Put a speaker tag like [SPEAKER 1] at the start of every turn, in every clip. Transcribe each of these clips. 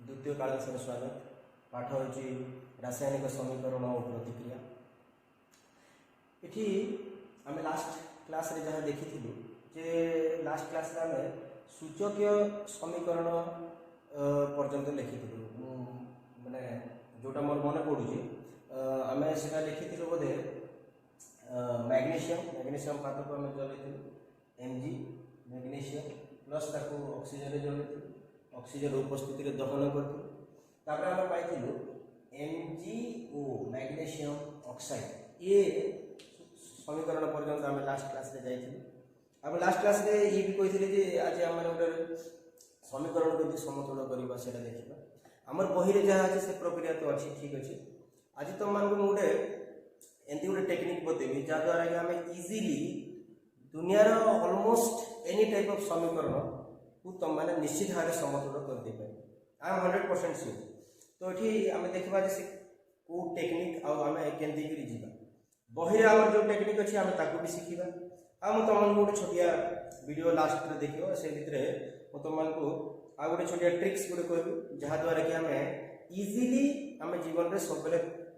[SPEAKER 1] द्वितीय क्लास में स्वागत। पाठ होची रासायनिक समीकरण और प्रतिक्रिया। इठी आम लास्ट क्लास रे जहाँ देखी जे लास्ट क्लास रे आम सूचकीय समीकरण पर्यंत लिखी माने जोटा मोर मन पड़ुची आम से लिखी बोधे मैग्नीशियम पात्र को आम जलई Mg मैग्नीशियम प्लस ताको ऑक्सीजन जलई ऑक्सीजन उपस्थिति रे दहन करथि आम पाई MgO मैग्नीशियम ऑक्साइड ये समीकरण पर्यंत आम लास्ट क्लास रे जाइथिलु। अब लास्ट क्लास रे ये भी कहिथिले जे आज आम गोटे समीकरण को समतुल करबा सेटा देखिबा। हमर बही रे जहा अछि से प्रक्रिया तो अछि ठीक अछि। आज तुम मान को गोटे एंती गोटे टेक्निक बतेबी जा द्वारा कि आम इजीली दुनियार ऑलमोस्ट एनी टाइप ऑफ समीकरण को तुम मैंने निश्चित भाव समतुल कर दे पाए। I am 100% sure. तो ये आम देखा जे को टेक्निक आम केमती जीवा बही आम जो टेक्निक अच्छी आम ताकू भी शिखा। आम तुम गोटे छोटिया वीडियो लास्ट में देखियो से भितर तुमको आ गोटे छोटिया ट्रिक्स गोटे कहबी जहाद्वारा कि आम इजीली आम जीवन में सब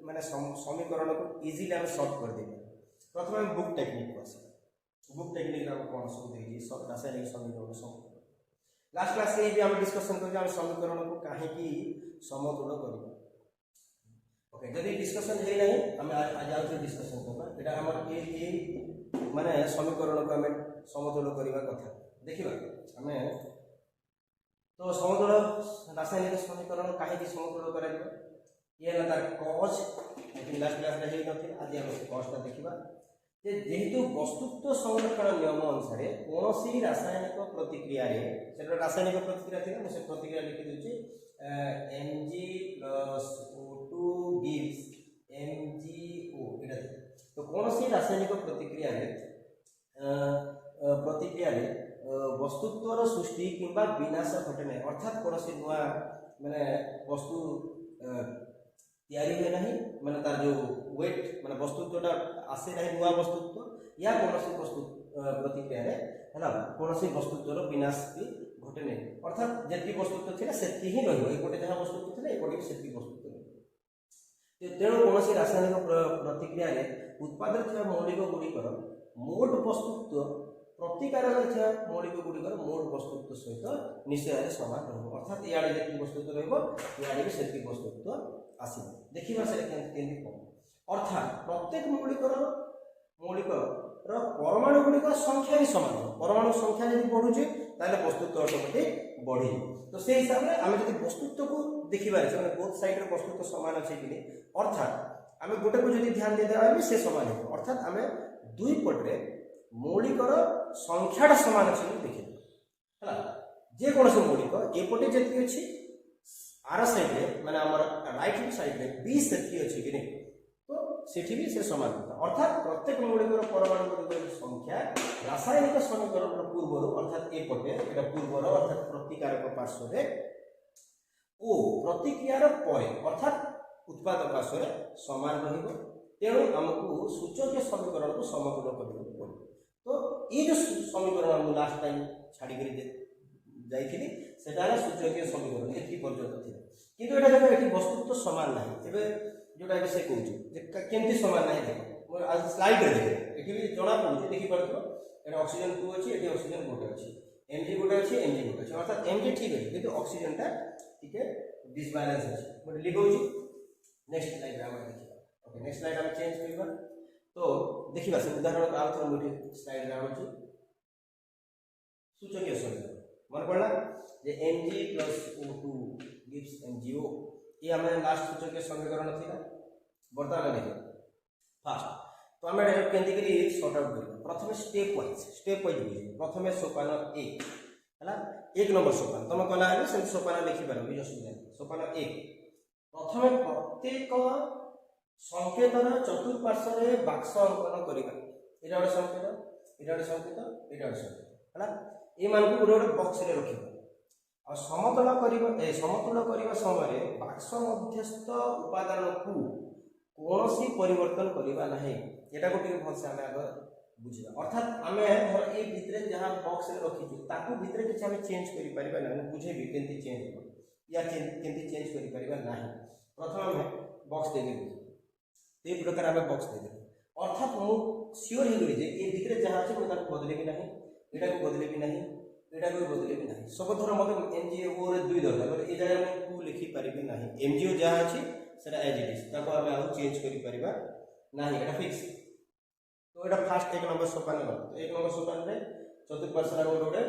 [SPEAKER 1] माने समीकरण को इजीली आम सॉल्व कर दे। प्रथम आम बुक टेक्निक को आस बुक टेक्निक कौन सब रासायनिक समीकरण सब लास्ट क्लास से भी हम डिस्कशन कर समीकरण को कहीं समतुल कर। ओके जदि डिस्कशन है नहीं हम आज आउ डिस्कशन करबा एटा हमर ए माने समीकरण को हम समतुल करबा कथा देखिबा हमें। तो समतुल रासायनिक समीकरण कहीं समतुल करा ये ना तार कॉज लेकिन लास्ट क्लास रे नथि आज हम कॉजटा देखिबा जेहेतु वस्तुत्व संरक्षण नियम अनुसार कौन रासायनिक प्रतिक्रिया रासायनिक प्रतिक्रिया थी मुझे प्रतिक्रिया लिखी दूसरी Mg plus O2 gives MgO इटा तो कौन रासायनिक प्रतिक्रिया वस्तुत्वर सृष्टि किंबा विनाश घटे ना अर्थात कौन नुआ माने वस्तु तैयारी हुए ना माने तार जो वेट माने वस्तुत्वटा आसे ना नुआ वस्तुत्व या कौन वस्तु प्रतिक्रिया है कौन वस्तुत्वर विनाश भी घटे नहीं अर्थात जी वस्तुत्व थी से ही रोटे जहाँ वस्तुत्व थे एपटे भी से वस्तुत्व तेणु कौन रासायनिक प्रतिक्रिया उत्पादन थी मौलिक गुड़िकर मोट वस्तुत्व प्रतिकार मौलिक गुड़िकर मोट वस्तुत्व सहित निश्चय समान रहा अर्थात इे जी वस्तुत्व रही भी से वस्तुत्व आस देखा से कौन अर्थात प्रत्येक मौलिक परमाणु गुड़िक संख्या ही समान परमाणु संख्या यदि बढ़ुचे वस्तुत्व ऑटोमेटिक बढ़ी। तो से हिसाब से आम जो वस्तुत्व को देखिए बोथ साइड वस्तुत्व समान अच्छे कि अर्थात आम गोटे को जो ध्यान देदेवा भी से समान हो अर्थात आम दुई पटे मौलिकर संख्याटा समान अच्छे देखिए जेकोसी मौलिक एपटे जी अच्छी आर साइड माने आम राइट साइड में बी से अच्छी कि नहीं तो सेठी भी से समान होता अर्थात प्रत्येक मौलिक परमाणु गुड़िक संख्या रासायनिक समीकरण पूर्वर अर्थात एपटे एटा पूर्वर अर्थात प्रतिकारक पार्श्व ओ प्रतिक्रियार पर अर्थात उत्पादक पार्श्व समान रहिबो। तेणु आमको सूचकीय समीकरण को समतुल करने पड़े। तो ये जो समीकरण हम लास्ट टाइम छाड़ी जाइए सेटा सूचकीय समीकरण एति पर्यंत थी किंतु एटा जब एठी वस्तुत्व समान नाही एबे जोटा से कहूँ केमती समान ना देख आज स्लाइड रे देखे ये भी जना पड़े देखी पार्थ एटा ऑक्सीजन 2 अच्छी ये ऑक्सीजन गोटे अच्छी Mg गोटे अच्छी Mg गोटे अच्छी अर्थात Mg ठीक है किंतु ऑक्सीजन टा ठीक है डिसबैलेंस अच्छी गोटे लिख होची नेक्स्ट स्लाइड हम देखिबा। ओके नेक्स्ट स्लाइड हम चेंज करबा तो देखिबा से उदाहरण आउ थोड़ा मोटी स्लाइड रे आउची सूचकीय समीकरण मन पड़ला जे Mg plus O2 gives MgO ये हमें लास्ट सूचकीय समीकरण थी बर्तमान देखिए फास्ट तो आम केमती सॉर्ट आउट कर प्रथम स्टेप वाइज बुझे प्रथम सोपान एक है एक नंबर सोपान तुम कला से सोपान लिखिपार भी असुविधा सोपान एक प्रथम प्रत्येक संकेतर चतुर्पार्श्व बाक्स अंकन करवा यहाँ गोटे संकेत यहाँ गोटे संकेत यहाँ गोटे संकेत है ये मान गोटे गोटे बक्स में रखा समतुल करने समय बाक्स मध्यस्थ उपादान को कौन परिवर्तन करवा ना यहाँ को भलसे आम आग बुझा अर्थात आम धर ये भितर जहाँ बक्स रखी भितर किसी आम चेंज कर बुझेबी केमती चेंज हो या केमती चेंज करि परिबा नाही। प्रथम हम बॉक्स दे देबे ए प्रकार हम बॉक्स दे देबे अर्थात मु श्योर हे गली जे ए भितरे जहा अछि मु ताको बदले भी नाही, एटा को बदले भी नाही, एटा को बदले भी नाही। सब थोर मते एनजीओ रे 2 दरकार बोले ए जगह में 2 लिखि परिबे नाही। एनजीओ जहा अछि सेटा एज इट इज ताको हम आउ चेंज करि परिबा नाही, एटा फिक्स। तो एटा फर्स्ट 1 नंबर सोपान गला। तो 1 नंबर सोपान रे चतुर्पार्श्व रे गोटे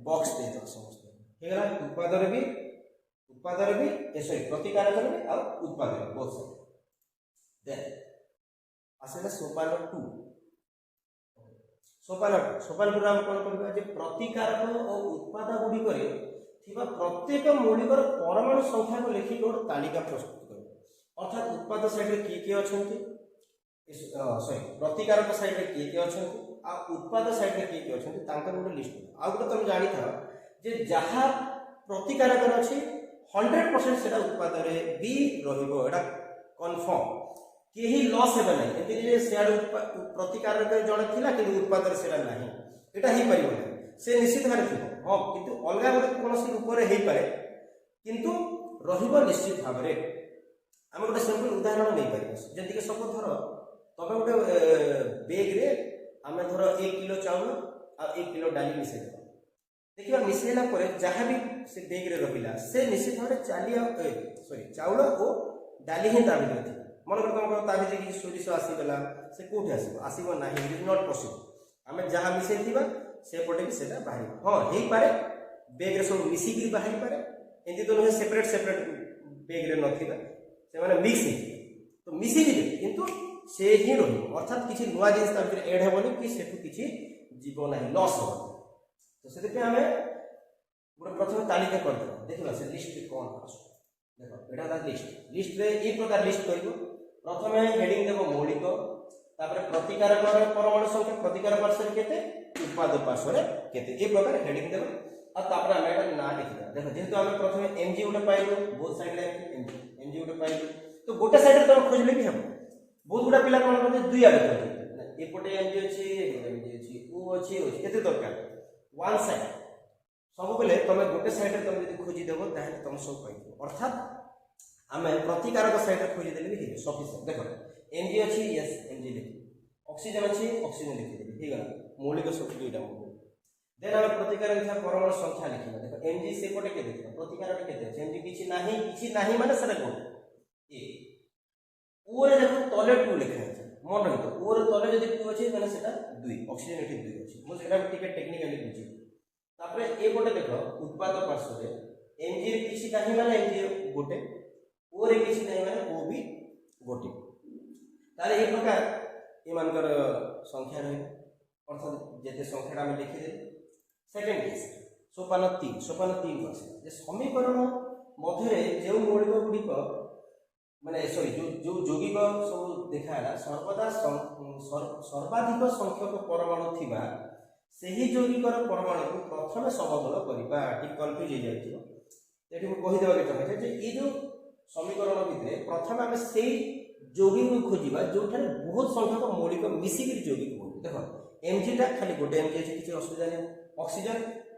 [SPEAKER 1] बॉक्स दे दो समस्त हे गला। उत्पाद रे भी सॉरी प्रतिकारक रे भी और उत्पाद रे बोथ साइड। देन आसेला सोपान 2। सोपान पर हम कोन करबा जे प्रतिकारक और उत्पाद गुडी करे थिबा प्रत्येक मौलिकर परमाणु संख्या को लेखि एक तालिका प्रस्तुत करो। अर्थात उत्पाद साइड रे किए अछंती, सॉरी प्रतिकारक साइड रे किए अछंती आ उत्पाद साइड रे किए अछंती तांकर गोटे लिस्ट। आ गोटे तुम जानि था जे जहा प्रतिकारक अछि 100% सेटा उत्पाद रे भी रहिबो, एटा कंफर्म केही लॉस हेबे नै। एति जे शेयर प्रतिकारक जण थिला कि उत्पाद रे सेटा नाही, एटा ही परिबो नै, से निश्चित भारे थिबो। हां किंतु अलगा गोटे कोनोसी रूप रे हेई पारे किंतु रहिबो निश्चित भाबरे। हम गोटे सिंपल उदाहरण नै पारिबो जति के सब थर तबे गोटे बैग रे हमें धर 1 किलो चाउल आ 1 किलो डाली मिसे देबा। देखिबा मिसेला परे जहां भी से बैग रे रहिला से निश्चित भाबरे चाउल ओ डाली ही ता भितर थी। मन कर तुम ता भितर कि सोरिस आसीगला से कोठी आसीबो नाही, इट इज नॉट पॉसिबल। हमें जहां मिसे दिबा से पटे भी सेटा बाहरी। हां हेई पारे बैग रे सब मिसी की बाहरी पारे, एंती तो न सेपरेट बैग रे नथिबा से माने मिक्स हे तो मिसी दिबे किंतु से ही रही। अर्थात किसी नुआ जिनिस ता भितर ऐड हेबोनी कि सेठु किछि जीव नाही, लॉस हो। तो से देखि हमें गोटे प्रथम तालिका कर दे देखिबा से लिस्ट कोन आसु। देखो एटा ता लिस्ट रे ए प्रकार लिस्ट करिवो। प्रथमे हेडिंग देबो मौलिक, तापर प्रतिकारक रे परमाणु संख्या, प्रतिकारक पार्श्व रे केते, उत्पाद पार्श्व रे केते, ए प्रकार हेडिंग देबो। आ तापर हम एटा ना लिखिबा। देखो जेहेतु हम प्रथमे एमजी उडे पाइलो बोथ साइड रे एमजी उडे पाइलो तो गोटे साइड रे तो खोजले भी हम बहुत गुडा पिला कोन करते दुई आडे करते एपटे एमजी अछि एपटे एमजी अछि ओ अछि एते दरकार वन साइड सब बेले तमे गोटे साइड रे तमे जदी खोजी देबो ताहे तम सब पाइबो। अर्थात हमें प्रतिकारक साइड रे खोजी देले भी सफिशिएंट। देखो एमजी अछि यस एमजी लिखि, ऑक्सीजन अछि ऑक्सीजन लिखि देबी, ठीक है मौलिक शक्ति दुईटा मौलिक। देन हम प्रतिकारक था परमाणु संख्या लिखिबा। देखो एमजी से कोटे के देखो प्रतिकारक केते अछि, एमजी किछि नाही माने सेटा कोन ए ओरे देखो तले 2 लिखा है मन रही। तो ओरे तले जदी 2 अछि माने सेटा 2 ऑक्सीजन एठी 2 अछि। मु सेटा टिके टेक्निकली बुझी। तापरे ए कोटे देखो उत्पाद पार्श्व रे एमजी किछि नाही माने एमजी गोटे, ओरे किछि नाही माने ओ भी गोटे। ताले ए प्रकार ए मानकर संख्या रही। अर्थात जेते संख्या हम लिखि दे। सेकंड केस सोपान 3 पास जे समीकरण मध्य जे मौलिक गुडी को माने सॉरी जो यौगिक सब देखाला सर्वदा सर्वाधिक संख्यक परमाणु थिबा सेही यौगिकर परमाणु को प्रथम समतल करिबा। ठीक कंफ्यूज हो जाइथिबो एठी मु कहि देबा के चाहे जे ई जो समीकरण भितरे प्रथम हम सेही यौगिक को खोजिबा जोठारे बहुत संख्यक मौलिक मिसी के यौगिक बोल। देखो एमजी टा खाली गोटे एमजी अछि किछि असुविधा नै, ऑक्सीजन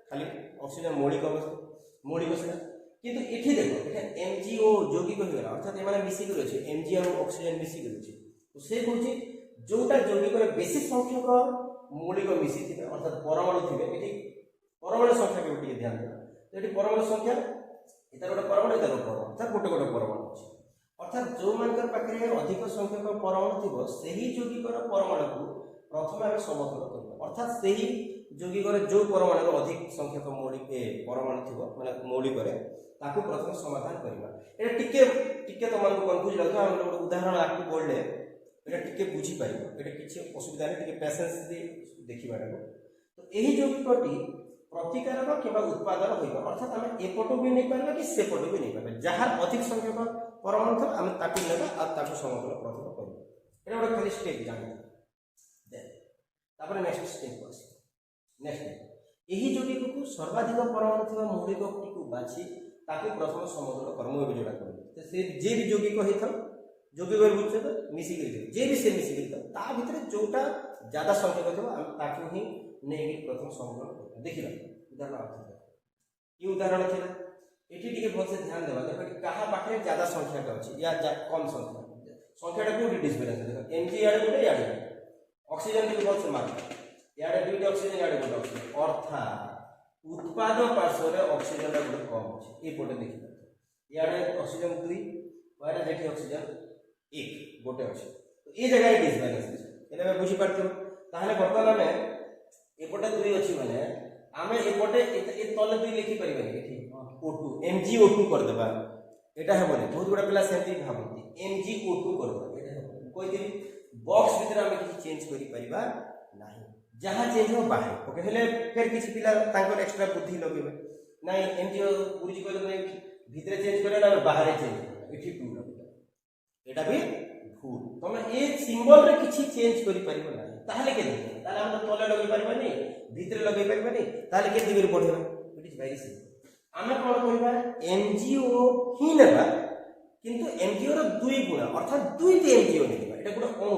[SPEAKER 1] खाली ऑक्सीजन मौलिक सेटा किंतु एठी देखो एटा एमजी ओ यौगिक हो गला। अर्थात एमाने मिसी के अछि एमजी और ऑक्सीजन मिसी के अछि। तो से कहूची जोटा यौगिक रे बेसी संख्यक मौलिक मिसी थिबे अर्थात परमाणु थिबे एठी परमाणु संख्या के उठी ध्यान देबा। तो एठी परमाणु संख्या एता गोटे परमाणु एता गोटे परमाणु अर्थात गोटे परमाणु अछि। अर्थात जो मानकर पाखरे अधिक संख्यक परमाणु थिबो सेही यौगिक रे परमाणु को प्रथम हम समतल करबा। अर्थात सेही यौगिक रे जो परमाणु अधिक संख्यक मौलिक परमाणु थिबो माने मौलिक रे ताकू प्रथम समाधान करबा। एटा टिके तो मन को कंफ्यूज लागतो। हम गोटे उदाहरण आकु बोलले एटा टिके बुझी पारिबो। एटा किछि असुविधा नै, टिके पेशेंस दे देखिबाटा को। तो एही यौगिकटी प्रतिकारक किबा उत्पादन होइबा। अर्थात हम एपटो भी नै पारबा कि सेपटो भी नै पारबा। जहां अधिक संख्यक परमाणु थब हम ताकू नेबा आ ताकू समतल प्रथम करबा। एटा गोटे खाली स्टेप जानि देन तापर नेक्स्ट स्टेप आसी। नेक्स्ट एही यौगिक को सर्वाधिक परमाणु थिबा मौलिक को बाछि ताकू प्रथम समतल कर्म ए जोड़ा कर। तो से जे भी यौगिक होइथल यौगिक रे बुझे तो मिसी गई जे भी से मिसी गई ता भितर जोटा ज्यादा संख्यक थबो हम ताकू ही नेगी प्रथम समतल कर। देखिबा उदाहरण अर्थ ये उदाहरण थिला एठी टिके बहुत से ध्यान देबा देखो कहा पाखरे ज्यादा संख्या का अछि या कम संख्या टा कोठी डिसबैलेंस देखो Mg याडे गोटे याडे ऑक्सीजन के बहुत से मात्रा याडे दुईटा ऑक्सीजन याडे गोटे ऑक्सीजन अर्थात उत्पाद पार्श्व रे ऑक्सीजन टा गोटे कम अछि ए पोटे देखि याडे ऑक्सीजन 2 वाडे देखि ऑक्सीजन 1 गोटे अछि तो ए जगह डिसबैलेंस अछि एने बुझी पारथि ताहले वर्तमान में एपटे 2 अछि माने आमे एपटे ए तले 2 लिखि परिबे एठी O2 MgO2 कर देबा एटा हेबोनी बहुत बड़ा पिला सेंती भाबती MgO2 कर देबा एटा हेबोनी कोइ दिन बॉक्स भीतर आमे किछि चेंज करि परिबा नाही जहां चेंज हो बाहर ओके हेले फिर किछि पिला तांकर एक्स्ट्रा बुद्धि लगेबे नाही MgO गुरुजी कहले नै भीतर चेंज करे ना बाहर चेंज एठी 2 लगेबा एटा भी भूल तमे ए सिंबल रे किछि चेंज करि परिबा नाही ताहले के दिबे ताहले हम तले लगै परिबा नै भीतर लगै परिबा नै ताहले के दिबे पढेबा इट इज वेरी सिंपल आमे कोन कहबा MgO ही नेबा किंतु MgO रो 2 गुणा अर्थात 2 टी MgO नेबा एटा गोटे अणु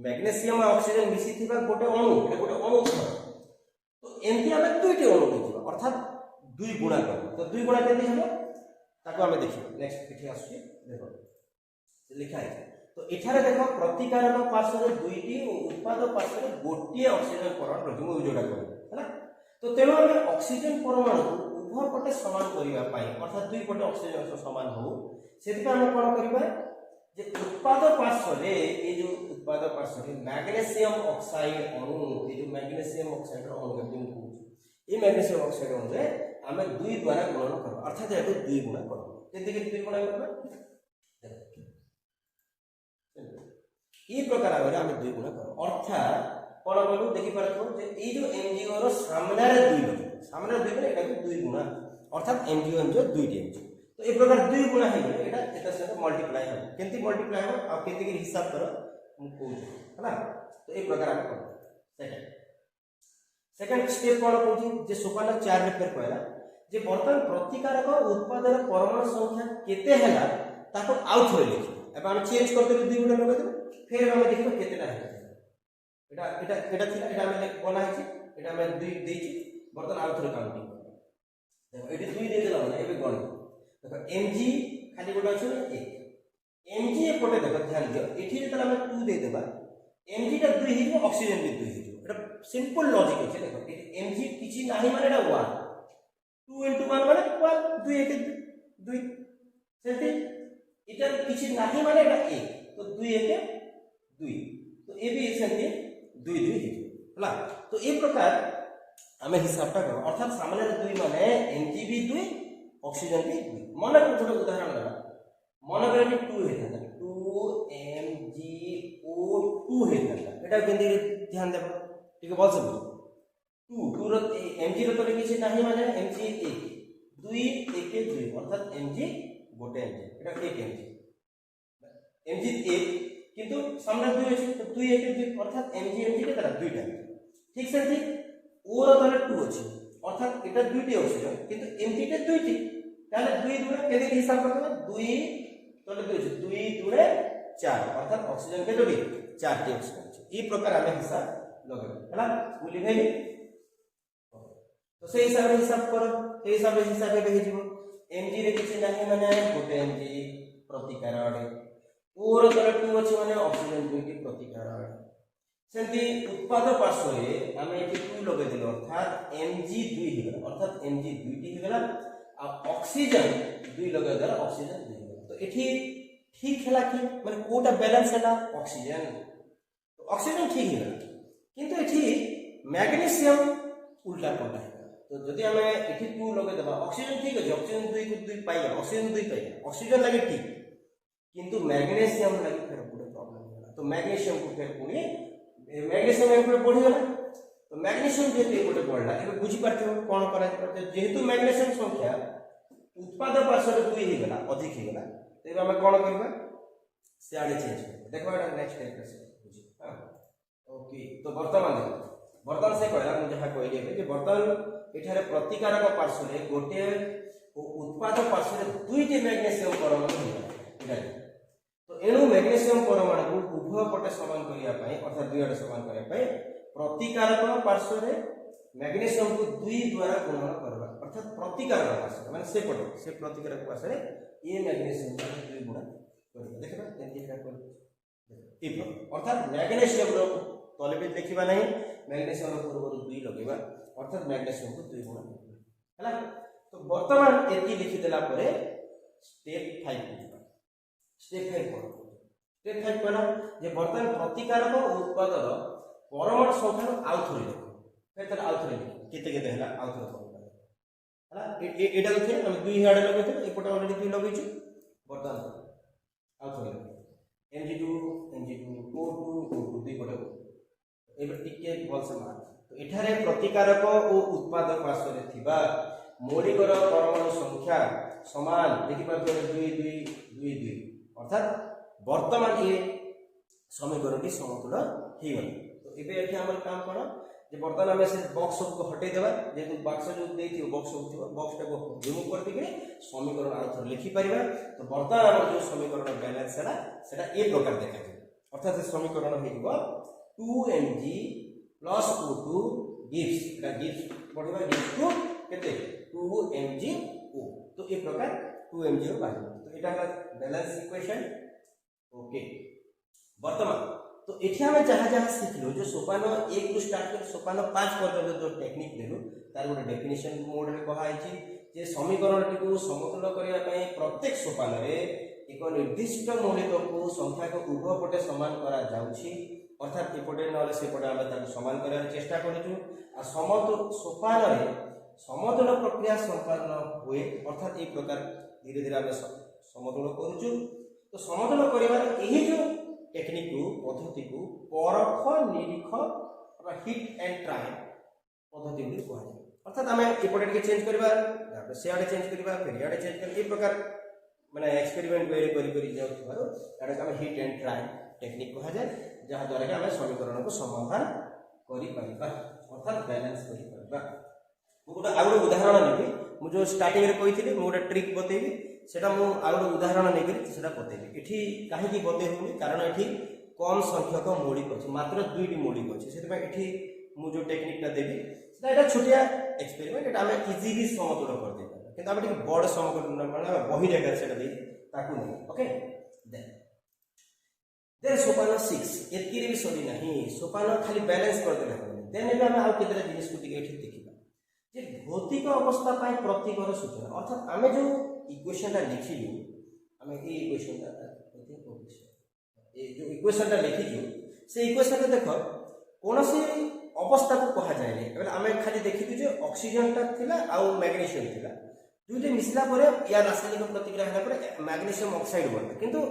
[SPEAKER 1] मैग्नीशियम और ऑक्सीजन मिसी थिबा गोटे अणु एटा गोटे अणु तो एमती आमे 2 टी अणु नेबा अर्थात 2 गुणा कर तो 2 गुणा केते हेबो ताको आमे देखिबो नेक्स्ट एठी आसुची देखो लिखा है तो एठारे देखो प्रतिकारक पार्श्व रे 2 टी और उत्पाद पार्श्व रे गोटे ऑक्सीजन परमाणु रखिबो जोडा कर हैला तो तेनो आमे ऑक्सीजन परमाणु उभय पटे समान करिया पाई अर्थात दुई पटे ऑक्सीजन समान हो सेति हम कोन करबा जे उत्पाद पार्श्व रे ए जो उत्पाद पार्श्व रे मैग्नीशियम ऑक्साइड अणु ए जो मैग्नीशियम ऑक्साइड अणु के को ए मैग्नीशियम ऑक्साइड अणु रे हमें 2 द्वारा गुणन करबा अर्थात एतो 2 गुणा करबा केते के 2 गुणा करबा ई प्रकार आबे हम 2 गुणा करबा अर्थात कोन बोलू देखि परथो जे ई जो MgO रो सामने रे 2 लगे सामने 2 बने एटा 2 गुणा अर्थात MgO जो 2 टी MgO तो ए प्रकार 2 गुणा है एटा एटा से मल्टीप्लाई हो केंति मल्टीप्लाई हो आ केंति के हिसाब करो हम कहू हैला तो ए प्रकार हम कर सेकंड स्टेप कोन कहू जे सोपान 4 रे फेर कहला जे बर्तन प्रतिकारक उत्पादन परमाणु संख्या केते हैला ताको आउट होय लिखि अब हम चेंज करते 2 गुणा लगे फिर हम देखिबो केतेटा है एटा एटा एटा थिला एटा हम बना है एटा हम 2 देछि बर्तन आउट रे काउंटिंग देखो एटी 2 दे देला माने एबे गण देखो Mg खाली गोटा छै 1 Mg एपटे देखो ध्यान दियो एठी जतला हम 2 दे देबा Mg टा 2 हिजो ऑक्सीजन भी 2 हिजो एटा सिंपल लॉजिक छै देखो एटी Mg किछि नाही माने एटा 1 2 * 1 माने 1 2 1 2 सेति एटा किछि नाही माने एटा 1 तो 2 1 2 तो ए भी सेति 2 2 हिजो हला तो ए प्रकार हमें हिसाबटा करो अर्थात सामने 2 माने Mg भी 2 ऑक्सीजन भी 2 मन को छोटा उदाहरण लेबा मन करे 2 हेता 2 MgO2 हेता एटा केंदी ध्यान देबो ठीक बोल सब 2 रो Mg रो तो किछि नाही माने Mg 1 2 1 2 अर्थात Mg गोटे Mg एटा 1 Mg 1 किंतु सामने 2 अछि तो 2 1 2 अर्थात Mg के तरह 2 टा ठीक से ठीक ओ रो तले 2 अछि अर्थात एटा 2 टी ऑक्सीजन किंतु Mg टे 2 टी ताले 2 दुणे केते हिसाब करबा 2 तले 2 अछि 2 दुणे 4 अर्थात ऑक्सीजन के जोडी 4 टी ऑक्सीजन अछि ई प्रकार हमें हिसाब लगै हला बुझि भेली तो से हिसाब करो से हिसाब हे जिवो Mg रे किछि नाही माने गोटे Mg प्रतिकारक और तले 2 अछि माने ऑक्सीजन 2 टी प्रतिकारक सेंती उत्पाद पार्श्व रे हमें एठी 2 लगे दिलो अर्थात Mg 2 ही गला अर्थात Mg 2 टी ही गला आ ऑक्सीजन 2 लगे दर ऑक्सीजन 2 गला तो एठी ठीक हैला कि माने कोटा बैलेंस हैला ऑक्सीजन तो ऑक्सीजन ठीक ही गला किंतु एठी मैग्नीशियम उल्टा पड़ता है तो जदि हमें एठी 2 लगे देबा ऑक्सीजन ठीक अछि ऑक्सीजन 2 को 2 पाइया ऑक्सीजन 2 पाइया ऑक्सीजन लगे ठीक किंतु मैग्नीशियम लगे फिर पूरा प्रॉब्लम होला तो मैग्नीशियम को फिर पुनी मैग्नीशियम एक बढ़ी गला तो मैग्नीशियम जेते एक बढ़ला एबे बुझी पारते हो कोन करा पड़ते जेहेतु मैग्नीशियम संख्या उत्पाद पार्श्व रे 2 ही गला अधिक ही गला तो एबे हम कोन करबा से आगे चेंज करबा देखबा एटा नेक्स्ट स्टेप से बुझी हां ओके तो वर्तमान से कहला हम जहा कहले जे वर्तमान एठारे प्रतिकारक पार्श्व रे गोटे उत्पाद पार्श्व रे 2 टी मैग्नीशियम परमाणु हिला तो एणु मैग्नीशियम परमाणु को उभय पटे समान करिया पई अर्थात 2 आडे समान करिया पई प्रतिकारक पार्श्व रे मैग्नीशियम को 2 द्वारा गुणन करबा अर्थात प्रतिकारक पार्श्व माने से पटे से प्रतिकारक पार्श्व रे ए मैग्नीशियम को 2 गुणा करबा देखबा केनती एटा कर ए अर्थात मैग्नीशियम रो तले भी देखिबा नहीं मैग्नीशियम रो पूर्व 2 लगेबा अर्थात मैग्नीशियम को 2 गुणा हला तो वर्तमान एती लिखि देला परे स्टेप 5 स्टेप 5 कोन स्टेप 5 कोन जे वर्तमान प्रतिकारक उत्पादन परमाणु संख्या आउ थोड़ी देखो केते आउ थोड़ी केते केते हला आउ थोड़ी हला एटा थे हम 2 हेड लगे थे एपटा ऑलरेडी 2 लगै छु वर्तमान आउ थोड़ी mg2 o2 2 पटे एबे टिके बल से मार तो एठारे प्रतिकारक ओ उत्पादक पार्श्व रे थिबा मौलिकर परमाणु संख्या समान देखि पार 2 2 2 2 अर्थात वर्तमान ये समीकरण समतुल हे गला तो एबे एठी हमर काम करो जे वर्तमान हम से बॉक्स को हटे देबा जेतु बॉक्स जो देथियो बॉक्स को बॉक्स को रिमूव करते के समीकरण आ थोर लिखि परिबा तो वर्तमान हमर जो समीकरण बैलेंस है सेटा ए प्रकार देखा जाय अर्थात से समीकरण हेइबो 2mg plus o2 gives Etah gives पढिबा gives to केते 2mgO तो ए प्रकार 2mgO बाहिर तो एटा हला बैलेंस इक्वेशन ओके वर्तमान तो एठी हम जहां जहां सिखलो जो सोपान 1 टू स्टार्ट कर सोपान 5 पर्यंत जो टेक्निक देलु तार गोटे डेफिनेशन मोड रे कहा आइछि जे समीकरण टी को समतुल करिया पय प्रत्येक सोपान रे एक निर्दिष्ट मौलिक को संख्या को उभय पटे समान करा जाउछि अर्थात एपटे नले सेपटे हम ताको समान करार चेष्टा करिछु आ समतुल सोपान रे समतुल प्रक्रिया संपन्न होए अर्थात ए प्रकार धीरे धीरे हम समतुल करूछु तो समतुल करिवार एही जो टेक्निक को पद्धति को परख निरीख और हिट एंड ट्रायल पद्धति को कहा जाय अर्थात हमें एपटे के चेंज करबा तापर से आडे चेंज करबा फिर आडे चेंज कर ए प्रकार माने एक्सपेरिमेंट वेरी करी जाउथबारो एटा हम हिट एंड ट्रायल टेक्निक कहा जाय जहा द्वारा के हम समीकरण को समाधान करि परिबा अर्थात बैलेंस करि परिबा गोटे आगो उदाहरण नेबी मु जो स्टार्टिंग रे कहिथिली मु गोटे ट्रिक बतेबी सेटा मु आगो उदाहरण नेकरी सेटा बतेबी एठी काहे की बते होनी कारण एठी कम संख्यक मौलिक अछि मात्र 2टी मौलिक अछि सेते पय एठी मु जो टेक्निक ना देबी सेटा एटा छोटिया एक्सपेरिमेंट एटा हम इजीली समतुल कर देबा किंतु हम ठीक बड़ समतुल माने बही रेखा सेटा दे ताकू नहीं ओके देन सोपान 6 एतकी रे भी सरी नहीं सोपान खाली बैलेंस कर देले देन एबे हम आउ केतरा जिनिस को टिके एठी देखिबा जे भौतिक अवस्था पाई प्रतीकर सूचना अर्थात आमे जो इक्वेशन ता लिखिलु आमे ए इक्वेशन ता ए जो इक्वेशन ता लिखिलु से इक्वेशन ता देखो कोनोसी अवस्था को कहा जाय नै एबे आमे खाली देखिलु जे ऑक्सीजन ता थिला आ मैग्नीशियम थिला दुइटे मिसला परे या रासायनिक प्रतिक्रिया हला परे मैग्नीशियम ऑक्साइड बनला किंतु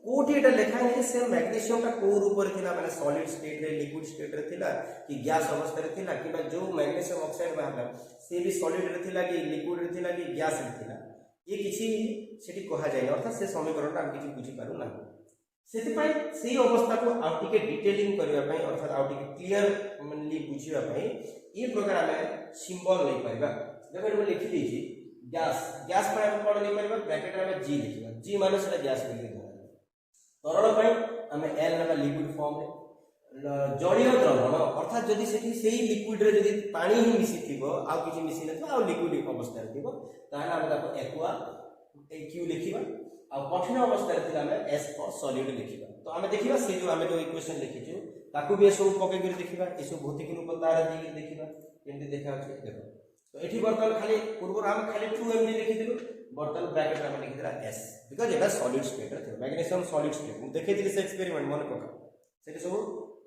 [SPEAKER 1] कोठी एटा लेखा है से मैग्नीशियम का को रूप रे थिला माने सॉलिड स्टेट रे लिक्विड स्टेट रे थिला कि गैस अवस्था रे थिला कि जो मैग्नीशियम ऑक्साइड बाहरला से भी सॉलिड रे थिला कि लिक्विड रे थिला कि गैस रे थिला ये किछि सेठी कहा जाय अर्थात से समीकरण हम किछि बुझी पारु ना सेति पय सेही अवस्था को आउ टिके डिटेलिंग करबा पय अर्थात आउ टिके क्लियरली बुझिबा पय ए प्रकार हमें सिंबल नै परबा देखो हम लिखि दैछि गैस गैस पर हम कोन नै परबा ब्रैकेट रे जी लिखिबा जी माने सेटा गैस लिखि तरल पय हमें एल नबा लिक्विड फॉर्म रे जलीय द्रवण अर्थात जदि सेठी सेही लिक्विड रे जदि पानी ही मिसी थिबो आ किछि मिसी नथि आ लिक्विड अवस्था रे थिबो ताहा हम ताको एक्वा ए क्यू लिखिबा आ कठिन अवस्था रे थिला हम एस फॉर सॉलिड लिखिबा तो हमें देखिबा से जो हमें जो इक्वेशन लिखिछु ताकू भी सब पके कर देखिबा ए सब भौतिक रूप तार दी देखिबा केमति देखा अछि देखो तो एठी वर्तमान खाली पूर्व हम खाली 2mg लिखि दिलु वर्तमान ब्रैकेट में लिखि दिला s because Etah solid state रे मैग्नीशियम सॉलिड स्टेट मु देखै दिले से एक्सपेरिमेंट मन पका सेठी सब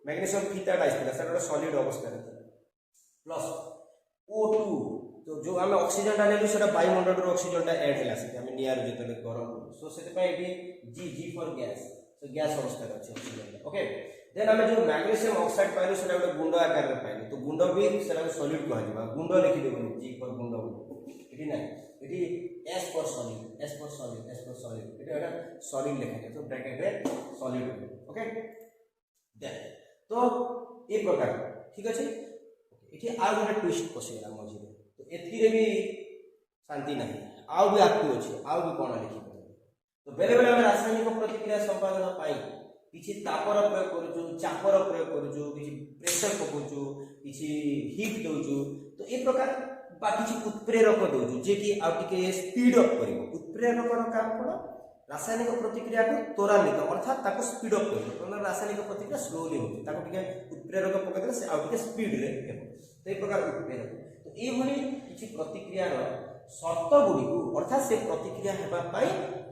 [SPEAKER 1] मैग्नीशियम फीता डाइस दिला सेटा सॉलिड अवस्था रे प्लस O2 तो जो हम ऑक्सीजन डालेलु सेटा वायुमंडल रो ऑक्सीजन टा ऐड हैला से हम नियर जेतले गरम सो सेते पय भी G for gas so gas अवस्था रे अछि ऑक्सीजन ओके देन हम जो मैग्नीशियम ऑक्साइड पाइलु सेटा गोटे गुंड आकार रे पाइलु तो गुंड भी सेटा सॉलिड कह दिबा गुंड लिखि देबो G फॉर गुंड एठी नै एठी S फॉर सॉलिड एठी एटा सॉलिड लिखा जाय तो ब्रैकेट रे सॉलिड ओके देन तो ए प्रकार ठीक अछि एठी आ गोटे ट्विस्ट पसेला मझी तो एतकी रे भी शांति नहीं आउ भी आकु अछि आउ भी कोन लिखि तो बेले बेले हम रासायनिक प्रतिक्रिया संपादन पाई किछि तापर प्रयोग करूछु चापर प्रयोग करूछु किछि प्रेशर पकोछु किछि हीट दोछु तो ए प्रकार बा किसी उत्प्रेरक दौचु जे कि आउ टिके स्पीड अप करिवो उत्प्रेरक काम कोन रासायनिक प्रतिक्रिया को त्वरान्वित अर्थात ताको स्पीड अप करिवो तो रासायनिक प्रतिक्रिया स्लोली होती ताको टिके उत्प्रेरक पकड़े से आउ टिके स्पीड रे हेबो तो ए प्रकार उत्प्रेरक तो ए भली किसी प्रतिक्रिया रो शर्त गुडी को अर्थात से प्रतिक्रिया हेबा पाई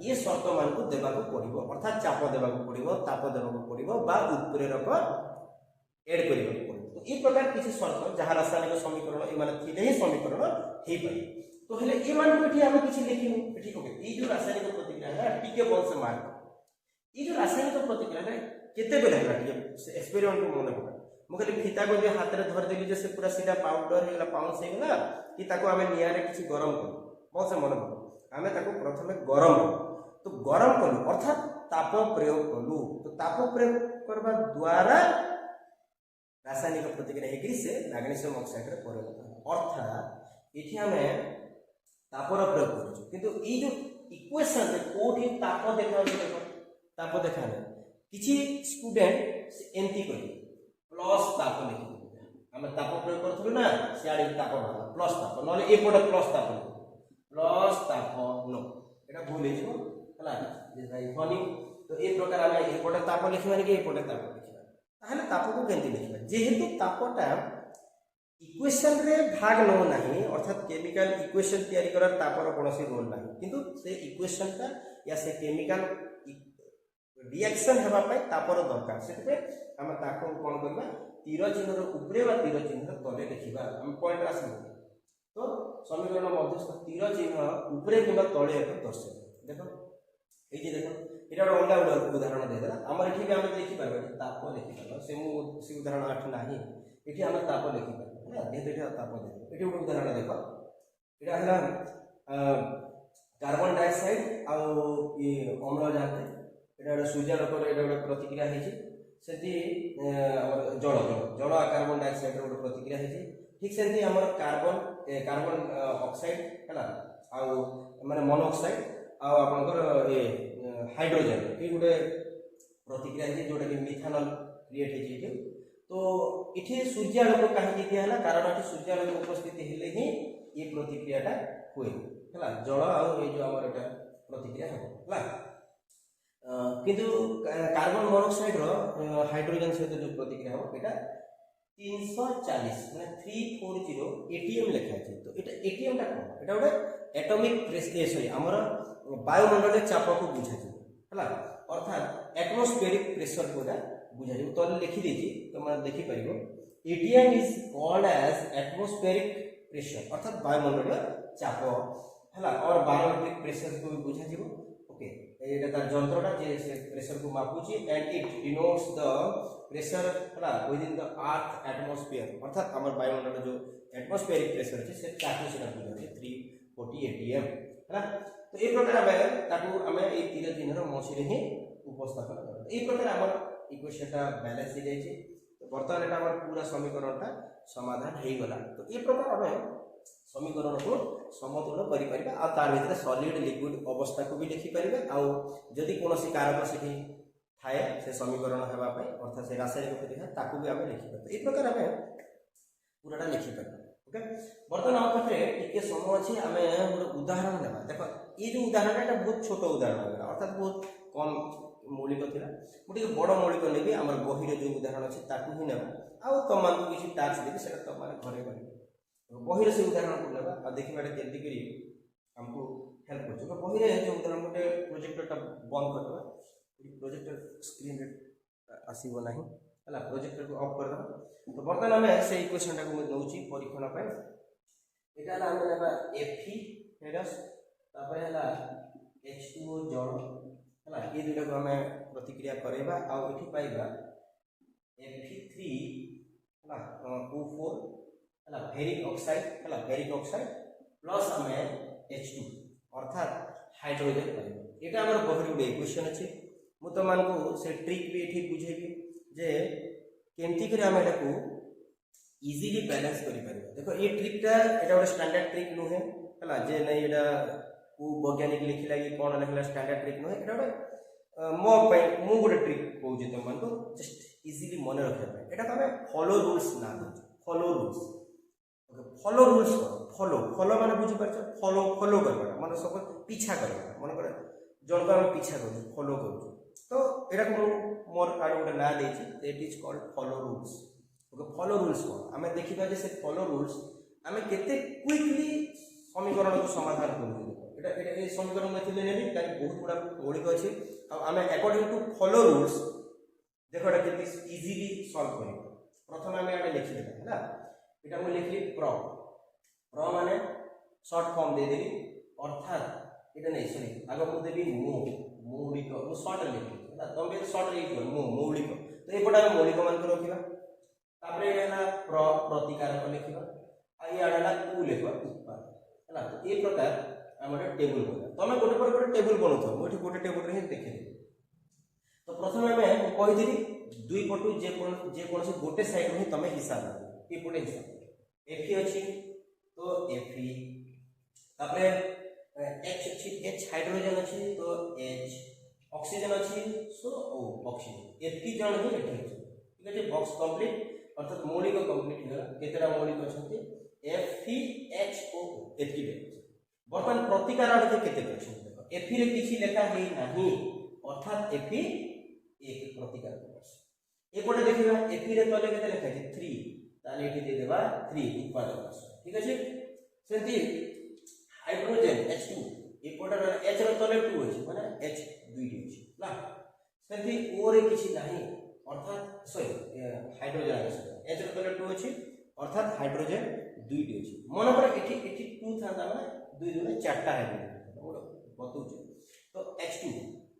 [SPEAKER 1] ये शर्त मान को देबा को पड़िबो अर्थात चाप देबा को पड़िबो ताप देबा को पड़िबो बा उत्प्रेरक एड करिबो तो ए प्रकार किसी शर्त जहां रासायनिक समीकरण ए माने थिले ही समीकरण हे पाई तो हेले ए मान को एठी हम किछि लिखिनु एठी ओके ए जो रासायनिक प्रतिक्रिया है टिके बल से मार ए जो रासायनिक प्रतिक्रिया है केते बेले है टिके एक्सपेरिमेंट को मन पका मु कहली फीता को जे हाथ रे धर देली जे से पूरा सीधा पाउडर हेला पाउंस हे गेला कि ताको हमें निया रे किछि गरम कर बहुत से मन पका हमें ताको प्रथमे गरम तो गरम कलु अर्थात ताप प्रयोग कलु तो ताप प्रयोग करबा द्वारा रासायनिक प्रतिक्रिया हेकि से मैग्नीशियम ऑक्साइड रे परिवर्तन अर्थात एठी हमें तापर प्रयोग करू किंतु ई जो इक्वेशन रे कोठी ताप देखा देखो ताप देखा किछि स्टूडेंट एंटी करी प्लस ताप लिखि हम ताप प्रयोग करथु ना सियाडी ताप प्लस ताप नले ए पटे प्लस ताप नो एटा भूल हे जिवो हला जे भाई फनी तो ए प्रकार हम ए पटे ताप लिखिबा कि ए पटे ताप लिखिबा ताहले ताप को केंति लिखिबा जेहेतु तापटा इक्वेशन रे भाग नो नाही अर्थात केमिकल इक्वेशन तयारी करर तापर कोनोसी रोल नाही किंतु से इक्वेशन का या से केमिकल रिएक्शन हेबा पय तापर दरकार सेते हम ताको कोन करबा तीर चिन्ह रो ऊपरे बा तीर चिन्ह रो तले लिखिबा हम पॉइंट आसी तो समीकरण मध्यस्थ तीर चिन्ह ऊपरे किबा तले एक दर्शय देखो ए जे देखो एटा ओंडा उदाहरण दे देला हमर एठी भी हम लिखि परबा ताप लिखि परबा से उदाहरण 8 नाही एठी हम ताप लिखि परबा ना दे देटा ताप दे एठी उदाहरण देखो एटा हला कार्बन डाइऑक्साइड आ ये अम्लजान एटा सूर्यालोक एटा प्रतिक्रिया हेछि सेति हमर जल जल कार्बन डाइऑक्साइड रो प्रतिक्रिया हेछि ठीक सेति हमर कार्बन ऑक्साइड हला आ माने मोनोऑक्साइड आ आपनकर ए हाइड्रोजन ये गोटे प्रतिक्रिया है जोटा कि मिथानल क्रिएट है तो इथे सूर्यालोक कहीं दिया है कारण ये सूर्यालोक उपस्थिति हेले ही ये प्रतिक्रियाटा हुए है जल आ जो आमर एटा प्रतिक्रिया है किंतु कार्बन मोनोऑक्साइड रो हाइड्रोजन सहित जो प्रतिक्रिया हो एटा 340 माने 340 एटीएम लिखा है तो एटा एटीएम टा कोन एटा गोटे एटॉमिक प्रेशर सॉरी हमर वायुमंडल चाप को बुझा हला अर्थात एटमॉस्फेरिक प्रेशर को बुझा तो लिखि देछि तुम देखि परिबो ATM is called as atmospheric pressure अर्थात वायुमंडल चाप हला और बारोमेट्रिक प्रेशर को बुझा जिवो ओके एटा तार जंत्रटा जे से प्रेशर को मापुची and it denotes the pressure हला within the earth atmosphere अर्थात हमर वायुमंडल जो एटमॉस्फेरिक प्रेशर छै से चाप से बुझा 340 एटीएम हला तो ए प्रकार हमें ताकू हमें ए तीर चिन्ह रो मौसी रे ही उपस्थापन कर ए प्रकार हमर इक्वेशन ता बैलेंस हो जाय छै तो वर्तमान एटा हमर पूरा समीकरणटा समाधान हे गला तो ए प्रकार हमें समीकरण को समतुल करि परिबा आ तार भीतर सॉलिड लिक्विड अवस्था को भी लिखि परिबा आ जदि कोनोसी कारक सेठी थाए से समीकरण हेबा पय अर्थात से रासायनिक प्रतिक्रिया ताकू भी हमें लिखि परिबा ए प्रकार हमें पूराटा लिखि परिबा ओके वर्तमान हम पाखे टिके समय अछि हमें गोटे उदाहरण लेबा देखो ये जो उदाहरण एटा बहुत छोट उदाहरण है अर्थात बहुत कम मौलिक थिला मोटे बड़ मौलिक नेबी हमर बही रे जो उदाहरण अछि ताकू ही नेबा आ तुम मान को किछि टास्क देबी सेटा तुम माने घरे करिबो बही रे से उदाहरण को लेबा आ देखिबाटा केंति करी हमको हेल्प करछ तो बही रे जो उदाहरण मोटे प्रोजेक्टरटा बंद कर देबा प्रोजेक्टर स्क्रीन रे आसीबो नाही हला प्रोजेक्टर को ऑफ कर देबा तो वर्तमान हमें से इक्वेशन टा को नउची परीक्षण पे एटा ला हम लेबा Fe फेरस तापर हला H2O जल हला ये दुटा को हमें प्रतिक्रिया करेबा आ एठी पाइबा Fe3 हला O4 हला फेरिक ऑक्साइड प्लस हमें H2 अर्थात हाइड्रोजन पाइबा एटा हमर बहरी गुडे इक्वेशन अछि मु तो मान को से ट्रिक भी एठी बुझेबी जे केमती करे हम एटा को इजीली बैलेंस करि परिबा देखो ये ट्रिकटा एटा ଗୋଟେ स्टैंडर्ड ट्रिक नुहे हला जे नै एटा को वैज्ञानिक लिखि लागि कोन लिखला स्टैंडर्ड ट्रिक नुहे एटा ଗୋଟେ मो पय मु ଗୋଟେ ट्रिक कहू जे तुम को जस्ट इजीली मन रखे एटा हमें फॉलो रूल्स ना दो follow rules okay follow rules करो फॉलो फॉलो माने बुझी पारछ फॉलो फॉलो करबा माने सब पीछा करबा मन करे जण को हम पीछा करू फॉलो करू तो एटा को मोर आड गोटे ना देछि it is called follow rules okay follow rules को हमें देखिबा जे से फॉलो रूल्स हमें केते क्विकली समीकरण को समाधान करू एटा एटा ए समीकरण में नेली तार बहुत बड़ा मौलिक अछि हमें अकॉर्डिंग टू फॉलो रूल्स देखो एटा केते इजीली सॉल्व करियो प्रथम हमें एटा लिखि देबा हैला एटा हम लिखली प्र प्र माने शॉर्ट फॉर्म दे देली अर्थात एटा नहीं सॉरी आगे मु देबी मौलिक मु शॉर्ट लिखली हैला तुम भी शॉर्ट लिखो मौलिक तो ए पटा मौलिक मान को रखिबा तापरे एना प्र प्रतिकारक लिखिबा आ ये आडला कु लिखबा उत्पाद हैला तो ए प्रकार हमर टेबल बना तमे गोटे पर गोटे टेबल बनउथो मोठी गोटे टेबल रे देखि तो प्रथम में कहि दिली दुई पटु जे कोन से गोटे साइड में तमे हिसाब ए पटे हिसाब एफी अछि तो एफी तापरे एच अछि एच हाइड्रोजन अछि तो एच ऑक्सीजन अछि सो ओ ऑक्सीजन एफी जण ही एठी अछि ठीक अछि बॉक्स कंप्लीट अर्थात मौलिक कंप्लीट होला केतेडा मौलिक अछंती एफी एच ओ एफी बर्तमान प्रतिकार अर्थ केते अछि देखो एफी रे किछि लेखा हेई नाही अर्थात एफी एक प्रतिकार करछ ए पटे देखिबा एफी रे तले केते लेखा अछि 3 ताले एठी दे देबा 3 उत्पादक करछ ठीक अछि सेंती हाइड्रोजन H2 ए पटे H रे तले 2 अछि माने H दुईटी अछि ला सेंती O रे किछि नाही अर्थात सॉरी हाइड्रोजन H रे तले 2 अछि अर्थात हाइड्रोजन दुईटी अछि मन पर एठी 2 थांदा माने 2 दुने 4टा हाइड्रोजन बतौ तो H2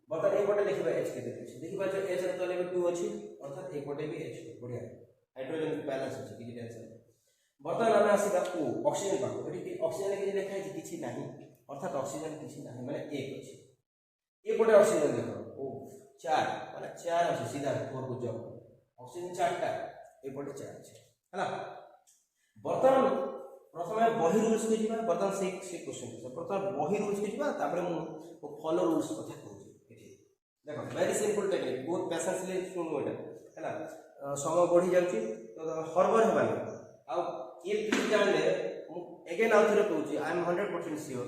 [SPEAKER 1] बता ए पटे देखिबा H केते अछि देखिबा जो H रे तले 2 अछि अर्थात ए पटे भी H बढ़िया हाइड्रोजन बैलेंस अछि कि टेंशन बर्तमान हम आसीबा ओ ऑक्सीजन पाखो एठी ऑक्सीजन के लिखा है किछि नाही अर्थात ऑक्सीजन किछि नाही माने एक अछि ए पटे ऑक्सीजन देखो ओ 4 माने 4 अछि सीधा 4 को जब ऑक्सीजन 4टा ए पटे 4 अछि हला बर्तमान प्रथमे बही रूल्स के जिबा बर्तमान से क्वेश्चन से प्रथम बही रूल्स के जिबा तापरे मु फॉलो रूल्स कथा कहू एठी देखो वेरी सिंपल टेक्निक बहुत पेशेंसली सुनु एटा हला समय बढ़ी जाउची तो हरबर हेबानी आ ये फिर जानले अगेन आउ थरे कहूची आई एम 100% श्योर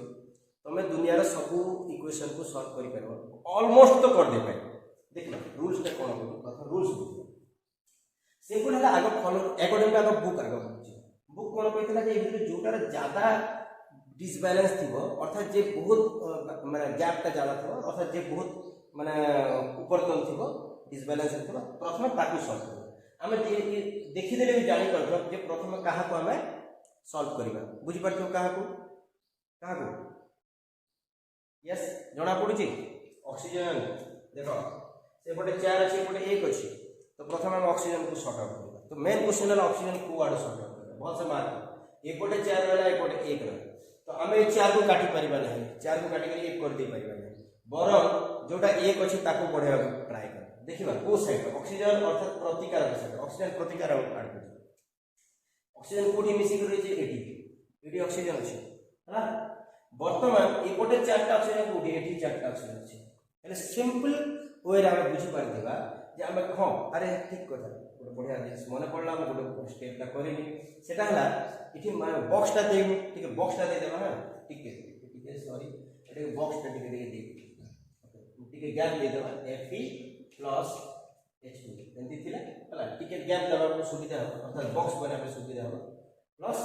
[SPEAKER 1] तमे दुनिया रे सब इक्वेशन को सॉल्व करि परबो ऑलमोस्ट तो कर दे पाइ देखला रूल्स ते कोन कथा रूल्स सिंपल हला आगे फॉलो अकॉर्डिंग टू आगे बुक कोन कहतला जे एबे जोटार ज्यादा डिसबैलेंस थिबो अर्थात जे बहुत माने गैप ता ज्यादा थिबो अर्थात जे बहुत माने ऊपर तल थिबो डिसबैलेंस थिबो प्रथम ताकू सॉल्व करो हमें देखि देले भी जानि करथो जे प्रथम कहा को हमें सॉल्व करिबा बुझि परथो कहा को यस जणा पडुची ऑक्सीजन देखो से पटे 4 अछि पटे 1 अछि तो प्रथम हम ऑक्सीजन को सॉर्ट आउट करिबा तो मेन क्वेश्चन है ऑक्सीजन को आड सॉर्ट आउट करिबा बहुत से मार्क एक पटे 4 वाला एक पटे 1 रहा तो हमें 4 को काटी परिबा नहीं 4 को काटी कर 1 कर दे परिबा नहीं बरम जोटा 1 अछि ताको बढ़ेबा ट्राई कर देखिबा को साइड ऑक्सीजन अर्थात प्रतिकारक साइड ऑक्सीजन प्रतिकारक आड कर ऑक्सीजन कोठी मिसी कर जे एटी ऑक्सीजन अछि हला वर्तमान एपटे 4टा ऑक्सीजन कोठी एटी 4टा ऑक्सीजन अछि એટલે सिंपल वे रे हम बुझी पार देबा जे हम हां अरे ठीक कथा गोटे बढ़िया जिनिस मने पड़ला हम गोटे स्टेप ला करिनी सेटा हला इठी बॉक्स टा देबी ठीक है बॉक्स टा दे देबा ना ठीक है सॉरी एटा बॉक्स टा दे दे ठीक है गैप दे देबा Fe प्लस H2 एंती थिला हला टिके गैप दबा को सुविधा हो अर्थात बॉक्स बना पे सुविधा हो प्लस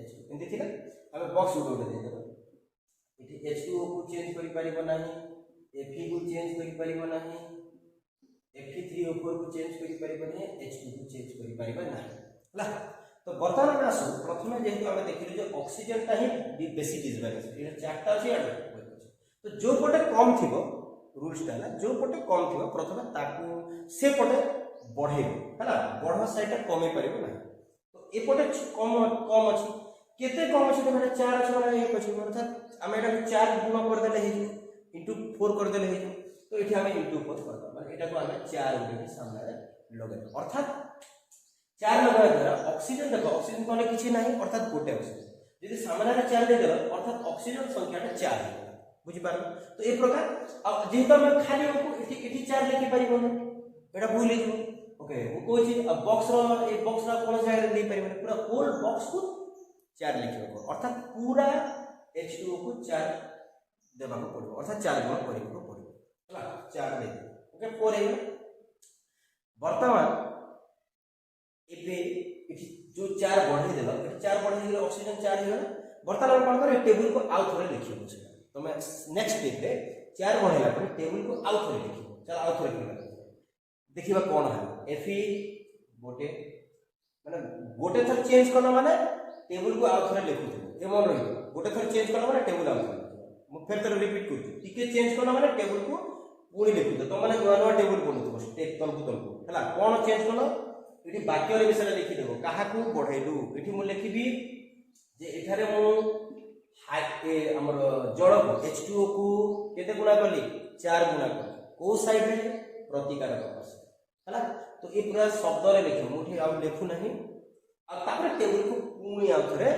[SPEAKER 1] H2 एंती थिला हम बॉक्स उडो दे देबा इति H2 को चेंज करि परिबो नाही Fe को चेंज करि परिबो नाही Fe3 ऊपर को चेंज करि परिबो नाही H2 को चेंज करि परिबो नाही हला तो वर्तमान में आसु प्रथमे जेहेतु हम देखिलु जे ऑक्सीजन ता ही बेसी डिसबैलेंस ये चारटा अछि आड तो जो पटे कम थिबो रूल्स टाला जो पटे कम थिबो प्रथमे ताकू से पटे बढ़े हला बढ़ा साइड कमे परिबो नाही तो ए पटे कम अछि केते कम अछि तो 4 अछि वाला 1 अछि अर्थात हम एटा 4 गुण कर देले हे इनटू 4 कर देले हे तो एठी हम इनटू 4 कर दबा माने एटा को हम 4 उडे सामने लगे अर्थात 4 लगाय द्वारा ऑक्सीजन देखो ऑक्सीजन कोने किछि नाही अर्थात गोटे ऑक्सीजन यदि सामने रे 4 दे देबा अर्थात ऑक्सीजन संख्या 4 है बुझि पार तो ए प्रकार अब जेहेतु हम खाली को एठी 4 लिखि परिबो न एटा भूल हिजो ओके वो कोइ चीज अब बॉक्स रो ए बॉक्स रा कोन जगह रे दे परिबो पूरा होल बॉक्स को 4 लिखिबो अर्थात पूरा H2O को 4 देबा को पड़ो अर्थात 4 गुण करिबो पड़ो हला 4 दे ओके 4 हे वर्तमान एबे इठी जो 4 बढ़े देला 4 बढ़े गेले ऑक्सीजन 4 हे वर्तमान कोन करे टेबल को आउ थोड़े लिखिबो छै तमे नेक्स्ट स्टेप रे 4 बढ़ेला पर टेबल को आउ थोड़े लिखिबो चल आउ थोड़े देखिबा कोन है Fe गोटे माने गोटे थर चेंज करना माने टेबल को आउ थोड़े लिखुथि ए मन रही गोटे थर चेंज करना माने टेबल आउ मु फिर तर रिपीट करछु टिके चेंज करना माने टेबल को पूरी लिखुथि तो माने नवा टेबल बनउथबो स्टेप तल को हला कोन चेंज करना इठी वाक्य रे विषय लिखि देबो काहा को बढ़ाइलु इठी मु लिखिबी जे एठारे मु हाई ए हमर जल को H2O को केते गुणा करली 4 गुणा कर को साइड रे प्रतिकारक पक्ष हला तो ए पूरा शब्द रे लिखो मुठी आ लिखु नहीं आ तापर टेबल को पूरी आ थरे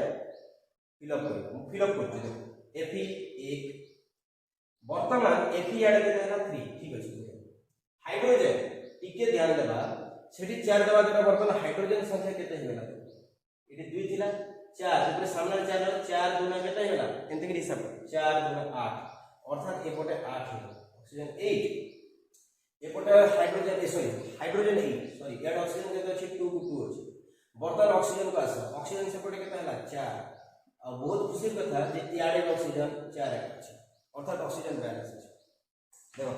[SPEAKER 1] फिलअप कर देखो Fe 1 वर्तमान Fe आडे के देला 3 ठीक अछि हाइड्रोजन टिके ध्यान देबा सेठी 4 देबा देबा वर्तमान हाइड्रोजन संख्या केते हेला इठी 2 थिला 4 ऊपर सामने 4 गुना केते हेला एंते के हिसाब 4 गुना 8 अर्थात एपटे 8 हे ऑक्सीजन 8 एपटे हाइड्रोजन हाइड्रोजन 8 सॉरी यार ऑक्सीजन केते अछि 2 अछि वर्तमान ऑक्सीजन को आस ऑक्सीजन सेपटे केते हला 4 आ बहुत खुशी कथा जे याडे ऑक्सीजन 4 अछि अर्थात ऑक्सीजन बैलेंस अछि देखो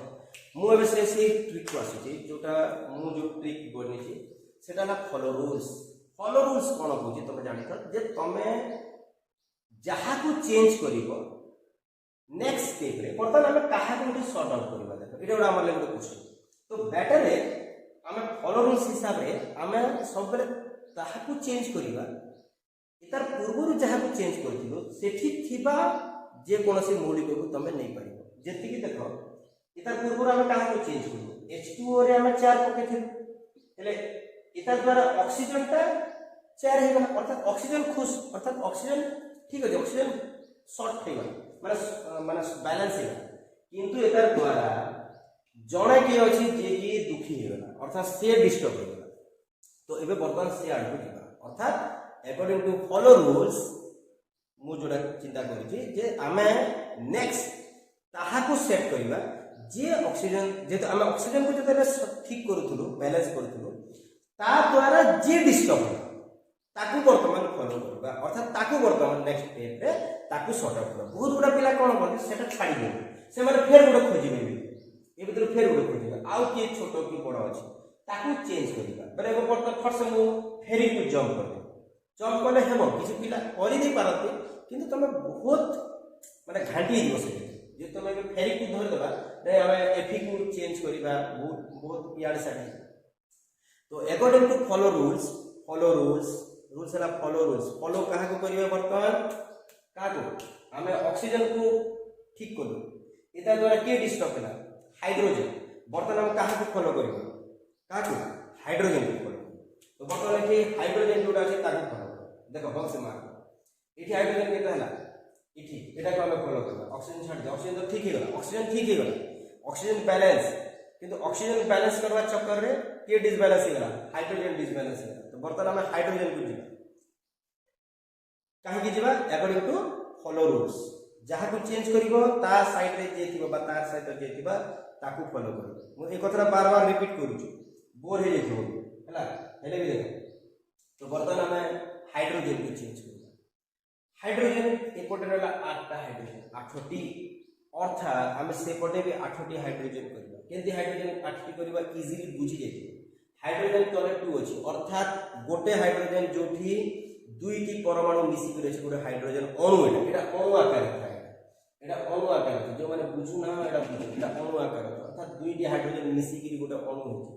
[SPEAKER 1] मु अबे से ट्रिक को आसी जोटा मु जो ट्रिक बनी छी सेटा ना फॉलो रूल्स कोन होची तमे जानि त जे तमे जहा को चेंज करिवो नेक्स्ट स्टेप रे वर्तमान हम काहा को सॉर्ट आउट करबा देखो इटा बडा हमर लेबे क्वेश्चन तो बेटर रे हम फॉलो रूल्स हिसाब रे हम सब बेले ताहा को चेंज करिबा इतार पूर्वरु जहा को चेंज करथिलो सेठी थिबा जे कोनोसी मौलिक को तमे नै पारिबो जेति कि देखो इतार पूर्वरु हम काहा को चेंज करबो H2O रे हम 4 पकेथिल हेले इतार द्वारा ऑक्सीजन ता 4 हे गला अर्थात ऑक्सीजन खुश अर्थात ऑक्सीजन ठीक है ऑक्सीजन शॉर्ट हे गला माने बैलेंस हे किंतु इतार द्वारा जणे के अछि जे कि दुखी हे गला अर्थात से डिस्टर्ब हे गला तो एबे वर्तमान से आडू दिबा अर्थात अकॉर्डिंग टू फॉलो रूल्स मु जोडा चिंता करि छी जे हमें नेक्स्ट ताहा को सेट करिबा जे ऑक्सीजन जे हम ऑक्सीजन को जते ठीक करूथुलु बैलेंस करूथुलु ता द्वारा जे डिस्टर्ब हो ताकू वर्तमान फॉलो करबा अर्थात ताकू वर्तमान नेक्स्ट स्टेप रे ताकू सॉर्ट आउट करबा बहुत गुडा पिला कोन करते सेटा छाडी दे से माने फेर गुडा खोजिबे ए भीतर फेर गुडा खोजिबा आउ के छोटो की बड़ अछि ताकू चेंज करबा बरे एगो वर्तमान फट से मु फेरी को जंप कर दे जंप करले हेबो किछि पिला करि नै पारते किंतु तमे बहुत माने घाटी दियो से जे तमे फेरी को धर देबा नै हम Fe को चेंज करबा बहुत याड साडी तो according to follow rules rules है फॉलो कहा को करिवे वर्तमान का को हमें ऑक्सीजन को ठीक करू इता द्वारा के डिस्टर्ब होला हाइड्रोजन वर्तमान हम कहा को फॉलो करिवे का को हाइड्रोजन को फॉलो तो वर्तमान के हाइड्रोजन जोडा আছে ताको फॉलो देखो बॉक्स मार इठी हाइड्रोजन केता हला इठी एटा को हम फॉलो करबा ऑक्सीजन छाड़ दे ऑक्सीजन तो ठीक ही गला ऑक्सीजन बैलेंस किंतु ऑक्सीजन बैलेंस करवा चक्कर रे के डिसबैलेंस होला हाइड्रोजन डिसबैलेंस होला तो वर्तमान हम हाइड्रोजन को जीवा काहे की जीवा अकॉर्डिंग टू फॉलो रूल्स जहा को चेंज करिवो ता साइड रे जे थिबो बा तार साइड जे थिबा ताकू फॉलो करिवो मु ए कथरा बार बार रिपीट करू छु बोर हे जेथो हला हेले भी देखो तो वर्तमान हम हाइड्रोजन को चेंज करबा हाइड्रोजन एपटे रहला 8 टा हाइड्रोजन 8टी अर्थात हम सेपटे भी 8टी हाइड्रोजन करबा केंति हाइड्रोजन 8टी करबा इजीली बुझी जेते हाइड्रोजन तले 2 अछि अर्थात गोटे हाइड्रोजन जोठी दुईटी परमाणु मिसी करे छै गोटे हाइड्रोजन अणु एटा अणु आकार थाए एटा अणु आकार छै जो माने बुझु ना एटा बुझु एटा अणु आकार अर्थात दुईटी हाइड्रोजन मिसी कि गोटे अणु होछि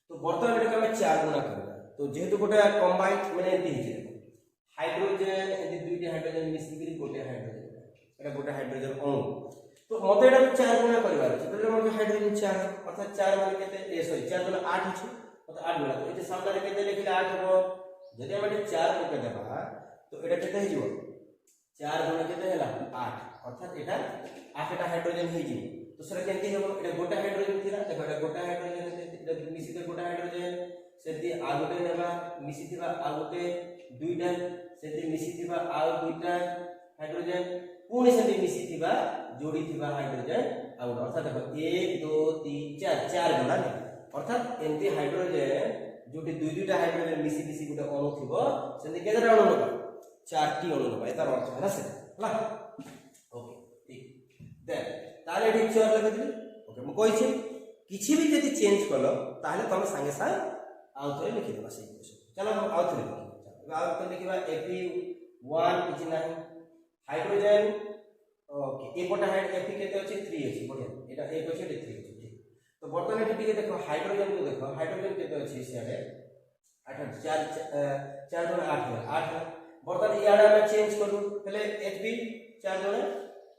[SPEAKER 1] तो वर्तमान एटा हम 4 गुना करबा तो जेहेतु गोटे कंबाइंड माने एति हिजे हाइड्रोजन एति दुईटी हाइड्रोजन मिसी कि गोटे हाइड्रोजन एटा गोटे हाइड्रोजन अणु तो मते एटा 4 गुना करबा छै तो हम हाइड्रोजन 4 अर्थात 4 माने केते ए सॉरी 4 गुना 8 छै तो 8 गुना तो एते सामने केते लिखले 8 हो जदि हम 4 पके देबा तो एटा केते हे जिवो 4 गुना केते हला 8 अर्थात एटा 8 टा हाइड्रोजन हे जिवो तो सर केंति हेबो एटा गोटा हाइड्रोजन थिला देखो एटा गोटा हाइड्रोजन एटा मिसिते गोटा हाइड्रोजन सेति आ गोटे नेबा मिसिथिबा आ गोटे दुईटा से मिसी आउ दुईटा हाइड्रोजेन पुणी से मिसी जोड़ी हाइड्रोजेन आउ अर्थात देखो 1 2 3 4 4 जोड़ा अर्थात एमती हाइड्रोजेन जो दुईटा हाइड्रोजेन मिसी गोटे अणु थी से केतटा अणु नवा 4टी अणु नवा तार अर्थ है से ओके ठीक देन ताले एठी चर लिखि ओके म कहि छी किछि भी यदि चेंज कलो ताले तुम संगे संगे आउ थे लिखि देबा से चलो आउ थे आउ थे लिखिबा Fe1 किछि नाही हाइड्रोजेन ओके एपटा हाइड Fe केते अछि 3 अछि बढ़िया एटा 1 अछि एटा 3 अछि तो बर्तमान एठी टिके देखो हाइड्रोजन को देखो हाइड्रोजन केते अछि सियारे 8 4 4 जोड़ 8 8 बर्तमान इयाडे हम चेंज करू पहले Hb 4 जोड़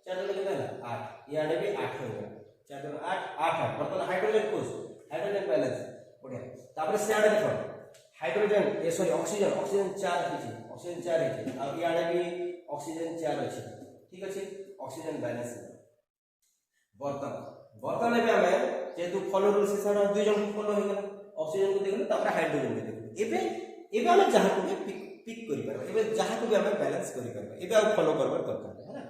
[SPEAKER 1] केते है 8 इयाडे भी 8 हो गया 4 जोड़ 8 8 बर्तमान हाइड्रोजन कोस हाइड्रोजन बैलेंस बढ़िया तापर सियाडे देखो हाइड्रोजन ए सॉरी ऑक्सीजन ऑक्सीजन 4 अछि ऑक्सीजन 4 अछि आ इयाडे भी ऑक्सीजन 4 अछि ठीक अछि ऑक्सीजन बैलेंस बर्तमान में हमें जेतु फॉलो रूल से सारा दुई जन फॉलो हो गला ऑक्सीजन को देखले तापर हाइड्रोजन को देखले एबे हम जहां को भी पिक करि परबा एबे जहां को भी हम बैलेंस करि परबा एबे आ फॉलो करबा दरकार है ना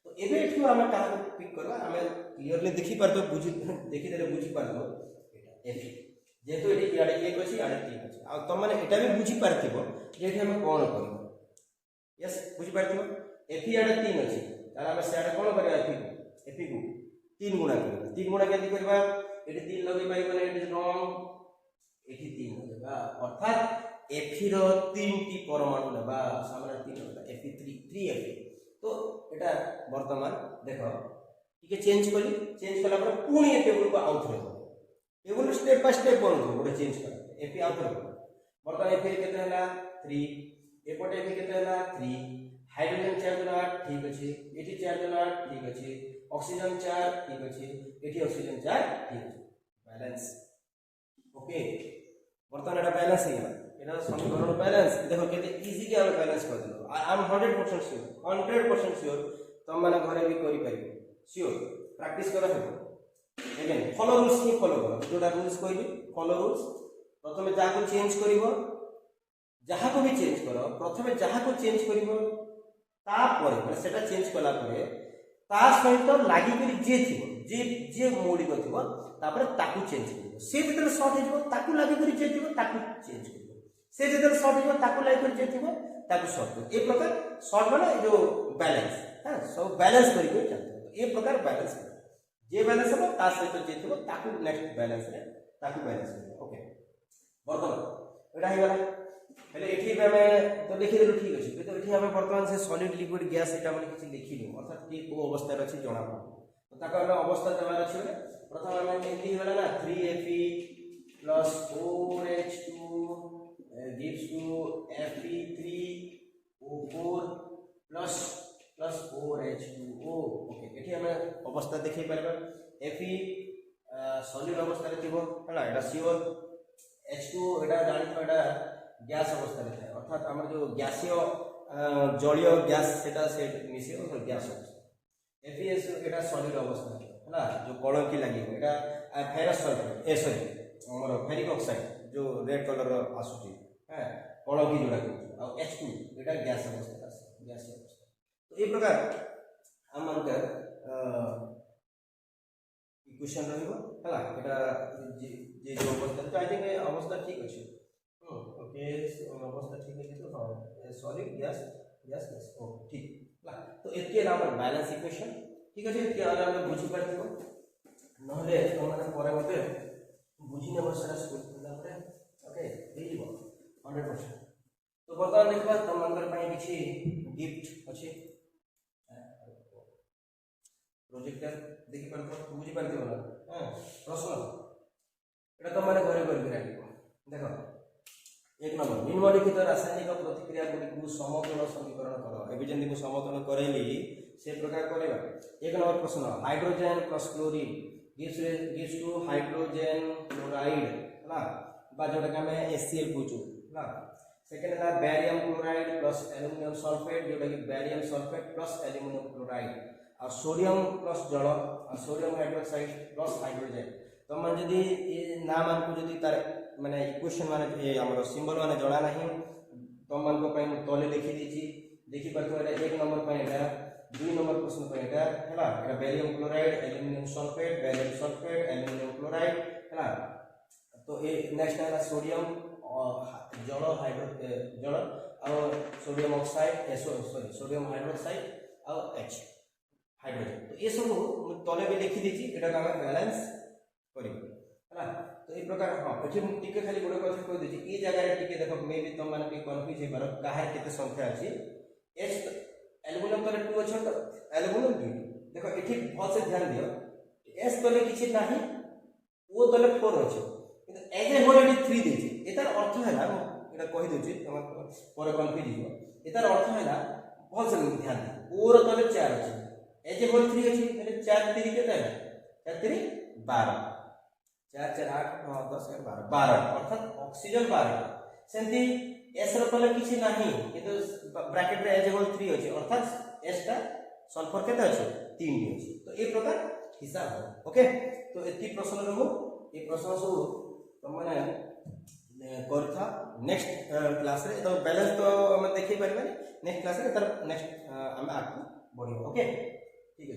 [SPEAKER 1] तो एबे एठु हम का पिक करबा हम क्लियरली देखि परबो बुझि देखि देले बुझि परबो एटा Fe जेतु एटी याडे 1 अछि याडे 3 अछि आ तुम माने एटा भी बुझि परथिबो जे एठी हम कोन करबो यस बुझि परथिबो Fe याडे 3 अछि तारा हम सेडे कोन करबा Fe को 3 गुणा करबा 3 गुणा केति करबा एठी 3 लगे पाई माने इट इज रॉन्ग एठी 3 होगा अर्थात Fe रो 3 टी परमाणु लेबा सामने 3 होगा Fe3 3Fe तो एटा वर्तमान देखो ठीक है चेंज कला पर पुणी ए टेबल को आउट रे टेबल स्टेप बाय स्टेप बोलतो गोटे चेंज कर Fe आउट रे वर्तमान Fe केते हला 3 एपटे Fe केते हला 3 हाइड्रोजन 4 जना ठीक अछि एठी 4 जना ठीक अछि ऑक्सीजन 4 ठीक अछि एठी ऑक्सीजन 4 ठीक अछि बैलेंस ओके वर्तमान एटा बैलेंस है एटा समीकरण बैलेंस देखो केते इजीली हम बैलेंस कर देलो आई एम 100% श्योर तुम माने घरे भी करि परिबो श्योर प्रैक्टिस करा है अगेन फॉलो रूल्स ही फॉलो करो जोटा रूल्स कहली फॉलो रूल्स प्रथमे जाको चेंज करिवो जहा को भी चेंज करो प्रथमे जहा को चेंज करिवो ता परे माने सेटा चेंज कला परे ता सहित लागि करी जे थिबो जे मोडी को थिबो तापर ताकू चेंज करिवो से जेतले शॉर्ट हेजबो ताकू लागि करी जे थिबो ताकू चेंज करिवो से जेतले शॉर्ट हेजबो ताकू लागि करी जे थिबो ताकू शॉर्ट करिवो ए प्रकार शॉर्ट माने जो बैलेंस हां सब बैलेंस करी के चलतो ए प्रकार बैलेंस जे बैलेंस हो ता सहित जे थिबो ताकू नेक्स्ट बैलेंस रे ताकू बैलेंस करिवो ओके वर्तमान एटा हे गला पहले एठी हमें तो लिखि देलु ठीक अछि तो एठी हमें वर्तमान से सॉलिड लिक्विड गैस एटा माने किछि लिखिलु अर्थात कि को अवस्था रे अछि जणा पड़ो तो ताको हमें अवस्था देबार अछि बले प्रथम हमें लिखि होला ना 3Fe plus 4H2 gives to Fe3O4 plus 4H2O okay एठी हमें अवस्था देखि परबा Fe सॉलिड अवस्था रे थिबो हला एटा CO H2 एटा जानि तो एटा गैस अवस्था रे है अर्थात हमर जो गैसीय जलीय गैस सेटा से मिसे और गैस अवस्था Fes एटा सॉलिड अवस्था हैला जो कलंकी लागि एटा फेरस सल्फेट ए सॉरी हमर फेरिक ऑक्साइड जो रेड कलर रो आसुची है कलंकी जोडा आ H2 एटा गैस अवस्था गैस अवस्था तो ए प्रकार हमर के इक्वेशन रहइबो हैला एटा जे जो अवस्था तो आई थिंक अवस्था ठीक अछि ओके अवस्था ठीक है तो हां solid gas gas gas okay ठीक ला तो एके नाम बैलेंस इक्वेशन ठीक है एके हम बुझी परथिबो नहले हमर परे मते बुझी ने बसरा स्कूल करला परे ओके देइबो 100% तो बता देखबा तुम अंदर पाई किछि गिफ्ट अछि प्रोजेक्टर देखि परथो बुझी परथिबो ना हां प्रश्न एटा तुम माने घरे कर राखिबो देखो एक नंबर निम्नलिखित रासायनिक प्रतिक्रिया गुडी समतुलन समीकरण करो एबे जंदी को समतुलन करेली से प्रकार करेबा एक नंबर प्रश्न hydrogen plus chlorine gives two hydrogen chloride हला बा जोटा के हमें HCl पूछू हला सेकंड है barium chloride plus aluminium sulphate जोटा कि barium sulphate plus aluminium chloride और सोडियम प्लस जल और सोडियम हाइड्रोक्साइड प्लस हाइड्रोजन तो मन जदी नाम को जदी तार माने इक्वेशन माने ए हमर सिंबल माने जणा नाही तुम मान तले लिखी देछि देखि पाथो एटा 1 नंबर पे एटा 2 नंबर प्रश्न पे एटा हला एटा barium chloride aluminium sulphate barium sulphate aluminium chloride हला तो ए नेक्स्ट है सोडियम जल जल और sodium oxide sorry sodium hydroxide और H हाइड्रोजन तो ये सब तले भी लिखि देछि एटा का बैलेंस करिब हला तो ए प्रकार हां एठी टिके खाली गोटे कथा कहि देछि ए जगह रे टिके देखो मे भी तुम माने के कंफ्यूज हे बार काहे केते संख्या अछि H एल्युमिनियम तले 2 अछि तो एल्युमिनियम 2 देखो एठी बहुत से ध्यान दियो S तले किछि नाही ओ तले 4 अछि किंतु एज ए होल एठी 3 देछि एतार अर्थ हैला एटा कहि देछि तुम पर कंफ्यूज हिबो एतार अर्थ हैला बहुत से ध्यान दे ओर तले 4 अछि एज ए होल 3 अछि એટલે 4 3 केते है 4 3 12 4 4 8 9 10 11 12 अर्थात ऑक्सीजन 12 सेंती एस रो तले किछि नाही किंतु ब्रैकेट रे एज ए होल 3 अछि अर्थात एस टा सल्फर केते अछि 3 अछि तो ए प्रकार हिसाब हो ओके तो एति प्रश्न रहू ए प्रश्न सब तुम माने करथा नेक्स्ट क्लास रे तो बैलेंस तो हम देखि परबे नेक्स्ट क्लास रे तर नेक्स्ट हम आगु बढ़ियो ओके ठीक है।